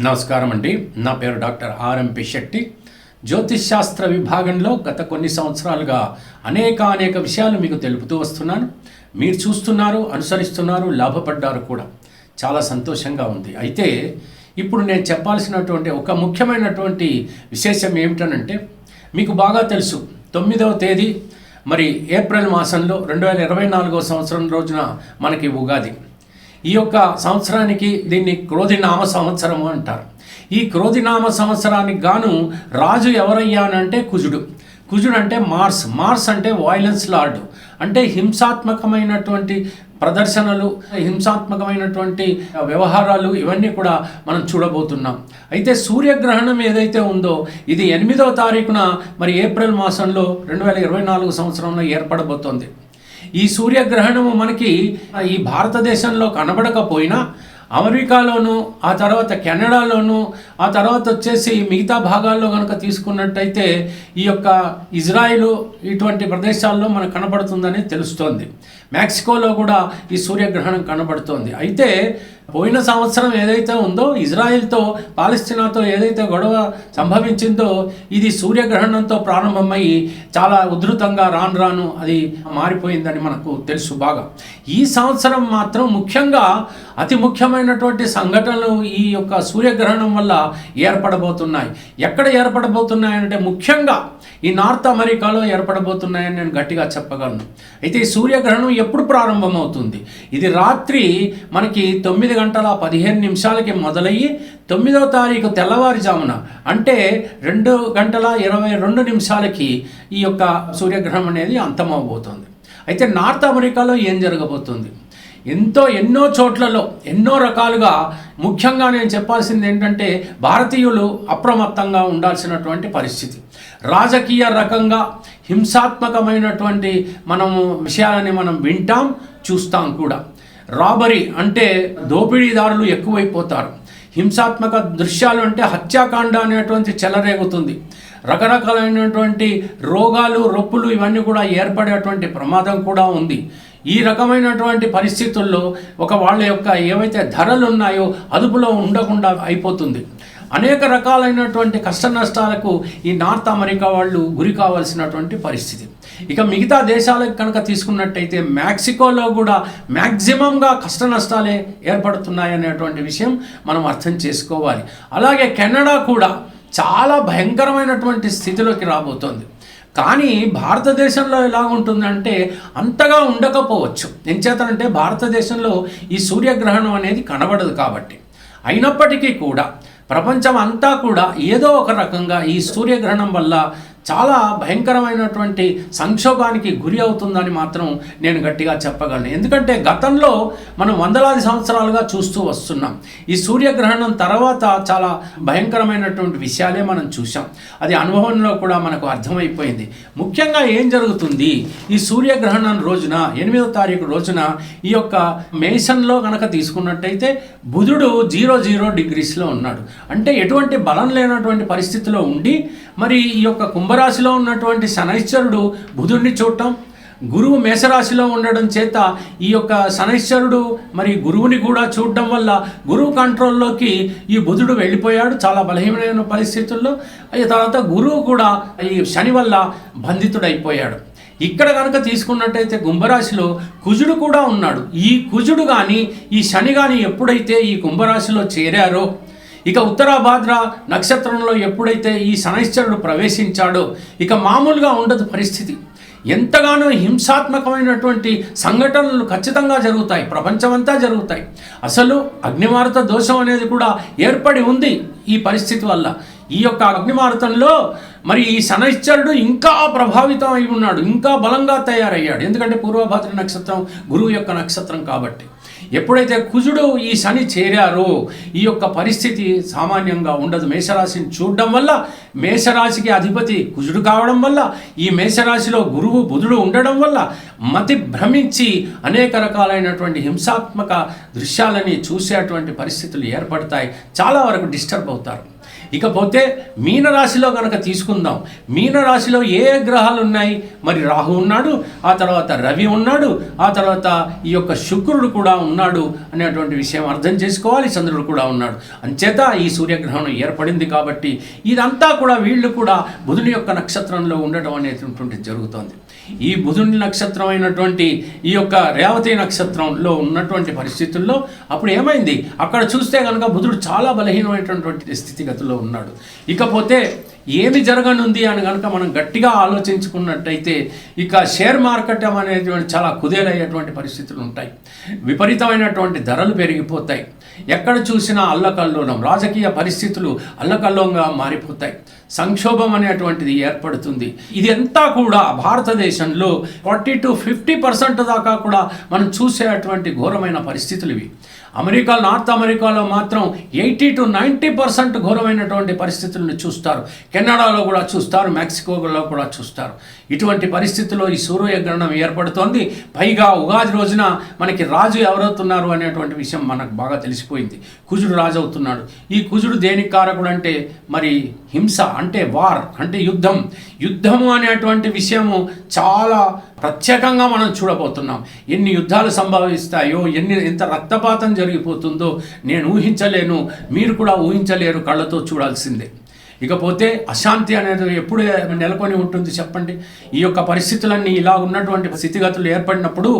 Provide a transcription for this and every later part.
నమస్కారం అండి. నా పేరు డాక్టర్ ఆర్ఎంపి శెట్టి. జ్యోతిష్ శాస్త్ర విభాగంలో గత కొన్ని సంవత్సరాలుగా అనేక విషయాలు మీకు తెలుపుతూ వస్తున్నాను. మీరు చూస్తున్నారు, అనుసరిస్తున్నారు, లాభపడ్డారు కూడా. చాలా సంతోషంగా ఉంది. అయితే ఇప్పుడు నేను చెప్పాల్సినటువంటి ఒక ముఖ్యమైనటువంటి విశేషం ఏమిటనంటే, మీకు బాగా తెలుసు 9వ తేదీ ఏప్రిల్ మాసంలో 2024వ సంవత్సరం రోజున మనకి ఉగాది. ఈ యొక్క సంవత్సరానికి దీన్ని క్రోధినామ సంవత్సరము అంటారు. ఈ క్రోధినామ సంవత్సరానికి గాను రాజు ఎవరయ్యానంటే కుజుడు. కుజుడు అంటే మార్స్ అంటే వాయిలెన్స్ లార్డ్, అంటే హింసాత్మకమైనటువంటి ప్రదర్శనలు, హింసాత్మకమైనటువంటి వ్యవహారాలు, ఇవన్నీ కూడా మనం చూడబోతున్నాం. అయితే సూర్యగ్రహణం ఏదైతే ఉందో ఇది 8వ తారీఖున ఏప్రిల్ మాసంలో 2024 సంవత్సరంలో ఏర్పడబోతోంది. ఈ సూర్యగ్రహణము మనకి ఈ భారతదేశంలో కనబడకపోయినా అమెరికాలోను, ఆ తర్వాత కెనడాలోను, ఆ తర్వాత వచ్చేసి మిగతా భాగాల్లో కనుక తీసుకున్నట్టయితే ఈ యొక్క ఇజ్రాయిల్ ఇటువంటి ప్రదేశాల్లో మనకు కనబడుతుందని తెలుస్తోంది. మెక్సికోలో కూడా ఈ సూర్యగ్రహణం కనబడుతోంది. అయితే పోయిన సంవత్సరం ఏదైతే ఉందో ఇజ్రాయిల్తో పాలస్తీనాతో ఏదైతే గొడవ సంభవించిందో ఇది సూర్యగ్రహణంతో ప్రారంభమై చాలా ఉధృతంగా రాను అది మారిపోయిందని మనకు తెలుసు బాగా. ఈ సంవత్సరం మాత్రం ముఖ్యంగా అతి ముఖ్యమైనటువంటి సంఘటనలు ఈ యొక్క సూర్యగ్రహణం వల్ల ఏర్పడబోతున్నాయి. ఎక్కడ ఏర్పడబోతున్నాయంటే ముఖ్యంగా ఈ నార్త్ అమెరికాలో ఏర్పడబోతున్నాయని నేను గట్టిగా చెప్పగలను. అయితే ఈ సూర్యగ్రహణం ఎప్పుడు ప్రారంభమవుతుంది? ఇది రాత్రి మనకి 9:15 మొదలయ్యి 9వ తారీఖు తెల్లవారుజామున అంటే 2:22 ఈ యొక్క సూర్యగ్రహణం అనేది అంతమవబోతోంది. అయితే నార్త్ అమెరికాలో ఏం జరగబోతుంది? ఎన్నో చోట్లలో ఎన్నో రకాలుగా, ముఖ్యంగా నేను చెప్పాల్సింది ఏంటంటే భారతీయులు అప్రమత్తంగా ఉండాల్సినటువంటి పరిస్థితి. రాజకీయ రకంగా హింసాత్మకమైనటువంటి విషయాలని మనం వింటాం, చూస్తాం కూడా. రాబరీ అంటే దోపిడీదారులు ఎక్కువైపోతారు. హింసాత్మక దృశ్యాలు అంటే హత్యాకాండ అనేటువంటి చెలరేగుతుంది. రకరకాలైనటువంటి రోగాలు, రొప్పులు ఇవన్నీ కూడా ఏర్పడేటువంటి ప్రమాదం కూడా ఉంది. ఈ రకమైనటువంటి పరిస్థితుల్లో వాళ్ళ యొక్క ఏవైతే ధరలు ఉన్నాయో అదుపులో ఉండకుండా అయిపోతుంది. అనేక రకాలైనటువంటి కష్ట నష్టాలకు ఈ నార్త్ అమెరికా వాళ్ళు గురి కావాల్సినటువంటి పరిస్థితి. ఇక మిగతా దేశాలకు కనుక తీసుకున్నట్టయితే మెక్సికోలో కూడా మ్యాక్సిమంగా కష్ట నష్టాలే ఏర్పడుతున్నాయనేటువంటి విషయం మనం అర్థం చేసుకోవాలి. అలాగే కెనడా కూడా చాలా భయంకరమైనటువంటి స్థితిలోకి రాబోతోంది. కానీ భారతదేశంలో ఎలా ఉంటుందంటే అంతగా ఉండకపోవచ్చు. ఎంచేతనంటే భారతదేశంలో ఈ సూర్యగ్రహణం అనేది కనబడదు కాబట్టి. అయినప్పటికీ కూడా ప్రపంచం అంతా కూడా ఏదో ఒక రకంగా ఈ సూర్యగ్రహణం వల్ల చాలా భయంకరమైనటువంటి సంక్షోభానికి గురి అవుతుందని మాత్రం నేను గట్టిగా చెప్పగలను. ఎందుకంటే గతంలో మనం వందలాది సంవత్సరాలుగా చూస్తూ వస్తున్నాం. ఈ సూర్యగ్రహణం తర్వాత చాలా భయంకరమైనటువంటి విషయాలే మనం చూసాం. అది అనుభవంలో కూడా మనకు అర్థమైపోయింది. ముఖ్యంగా ఏం జరుగుతుంది ఈ సూర్యగ్రహణం రోజున 8వ తారీఖు రోజున ఈ యొక్క మేషన్లో కనుక తీసుకున్నట్టయితే బుధుడు 0 డిగ్రీస్లో ఉన్నాడు. అంటే ఎటువంటి బలం లేనటువంటి పరిస్థితిలో ఉండి ఈ యొక్క కుంభరాశిలో ఉన్నటువంటి శనైశ్వరుడు బుధుడిని చూడటం, గురువు మేషరాశిలో ఉండడం చేత ఈ యొక్క శనైశ్వరుడు గురువుని కూడా చూడడం వల్ల గురువు కంట్రోల్లోకి ఈ బుధుడు వెళ్ళిపోయాడు చాలా బలహీనమైన పరిస్థితుల్లో. తర్వాత గురువు కూడా ఈ శని వల్ల బంధితుడైపోయాడు. ఇక్కడ కనుక తీసుకున్నట్టయితే కుంభరాశిలో కుజుడు కూడా ఉన్నాడు. ఈ కుజుడు కానీ ఈ శని కానీ ఎప్పుడైతే ఈ కుంభరాశిలో చేరారో, ఇక ఉత్తరాభాద్ర నక్షత్రంలో ఎప్పుడైతే ఈ శనైశ్వరుడు ప్రవేశించాడో ఇక మామూలుగా ఉండదు పరిస్థితి. ఎంతగానో హింసాత్మకమైనటువంటి సంఘటనలు ఖచ్చితంగా జరుగుతాయి, ప్రపంచమంతా జరుగుతాయి. అసలు అగ్నిమారుత దోషం అనేది కూడా ఏర్పడి ఉంది ఈ పరిస్థితి వల్ల. ఈ యొక్క అగ్నిమారుతంలో ఈ శనైశ్వరుడు ఇంకా ప్రభావితం అయి ఉన్నాడు, ఇంకా బలంగా తయారయ్యాడు. ఎందుకంటే పూర్వభాద్ర నక్షత్రం గురువు యొక్క నక్షత్రం కాబట్టి. ఎప్పుడైతే కుజుడు ఈ శని చేరారో ఈ యొక్క పరిస్థితి సామాన్యంగా ఉండదు. మేషరాశిని చూడడం వల్ల, మేషరాశికి అధిపతి కుజుడు కావడం వల్ల, ఈ మేషరాశిలో గురువు బుధుడు ఉండడం వల్ల మతి భ్రమించి అనేక రకాలైనటువంటి హింసాత్మక దృశ్యాలని చూసేటువంటి పరిస్థితులు ఏర్పడతాయి. చాలా వరకు డిస్టర్బ్ అవుతారు. ఇకపోతే మీనరాశిలో కనుక తీసుకుందాం, మీనరాశిలో ఏ గ్రహాలు ఉన్నాయి? మరి రాహు ఉన్నాడు, ఆ తర్వాత రవి ఉన్నాడు, ఆ తర్వాత ఈ యొక్క శుక్రుడు కూడా ఉన్నాడు అనేటువంటి విషయం అర్థం చేసుకోవాలి. చంద్రుడు కూడా ఉన్నాడు. అంచేత ఈ సూర్యగ్రహణం ఏర్పడింది కాబట్టి ఇదంతా కూడా వీళ్ళు కూడా బుధుని యొక్క నక్షత్రంలో ఉండడం అనేటువంటిది జరుగుతోంది. ఈ బుధుని నక్షత్రం అయినటువంటి ఈ యొక్క రేవతి నక్షత్రంలో ఉన్నటువంటి పరిస్థితుల్లో అప్పుడు ఏమైంది? అక్కడ చూస్తే కనుక బుధుడు చాలా బలహీనమైనటువంటి స్థితిగతిలో ఉన్నాడు. ఇకపోతే ఏమి జరగనుంది అని కనుక మనం గట్టిగా ఆలోచించుకున్నట్టయితే ఇక షేర్ మార్కెట్ అనేటువంటి చాలా కుదేలయ్యేటువంటి పరిస్థితులు ఉంటాయి. విపరీతమైనటువంటి ధరలు పెరిగిపోతాయి. ఎక్కడ చూసినా అల్లకల్లోలం, రాజకీయ పరిస్థితులు అల్లకల్లోలంగా మారిపోతాయి. సంక్షోభం అనేటువంటిది ఏర్పడుతుంది. ఇది అంతా కూడా భారతదేశంలో 40 to 50% దాకా కూడా మనం చూసేటువంటి ఘోరమైన పరిస్థితులు ఇవి. నార్త్ అమెరికాలో మాత్రం 80 to 90% ఘోరమైనటువంటి పరిస్థితులను చూస్తారు. కెనడాలో కూడా చూస్తారు, మెక్సికోలో కూడా చూస్తారు. ఇటువంటి పరిస్థితుల్లో ఈ సూర్యగ్రహణం ఏర్పడుతోంది. పైగా ఉగాది రోజున మనకి రాజు ఎవరవుతున్నారు అనేటువంటి విషయం మనకు బాగా తెలిసిపోయింది. కుజుడు రాజు అవుతున్నాడు. ఈ కుజుడు దేనికి కారకుడు అంటే మరి హింస, అంటే వార్, అంటే యుద్ధము అనేటువంటి విషయము చాలా ప్రత్యేకంగా మనం చూడబోతున్నాం. ఎన్ని యుద్ధాలు సంభవిస్తాయో, ఎంత రక్తపాతం జరిగిపోతుందో నేను ఊహించలేను, మీరు కూడా ఊహించలేరు, కళ్ళతో చూడాల్సిందే. ఇకపోతే అశాంతి అనేది ఎప్పుడు నెలకొని ఉంటుంది చెప్పండి? ఈ యొక్క పరిస్థితులన్నీ ఇలా ఉన్నటువంటి స్థితిగతులు ఏర్పడినప్పుడు,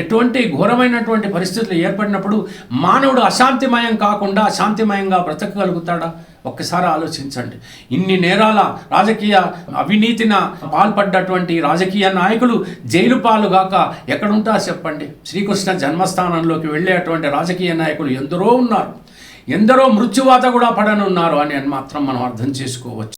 ఎటువంటి ఘోరమైనటువంటి పరిస్థితులు ఏర్పడినప్పుడు మానవుడు అశాంతిమయం కాకుండా శాంతిమయంగా బ్రతకగలుగుతాడా? ఒక్కసారి ఆలోచించండి. ఇన్ని నేరాల రాజకీయ అవినీతిన పాల్పడ్డటువంటి రాజకీయ నాయకులు జైలు పాలుగాక ఎక్కడుంటారు చెప్పండి? శ్రీకృష్ణ జన్మస్థానంలోకి వెళ్ళేటువంటి రాజకీయ నాయకులు ఎందరో ఉన్నారు. ఎందరో మృత్యువాత కూడా పడనున్నారు అని మాత్రం మనం అర్థం చేసుకోవచ్చు.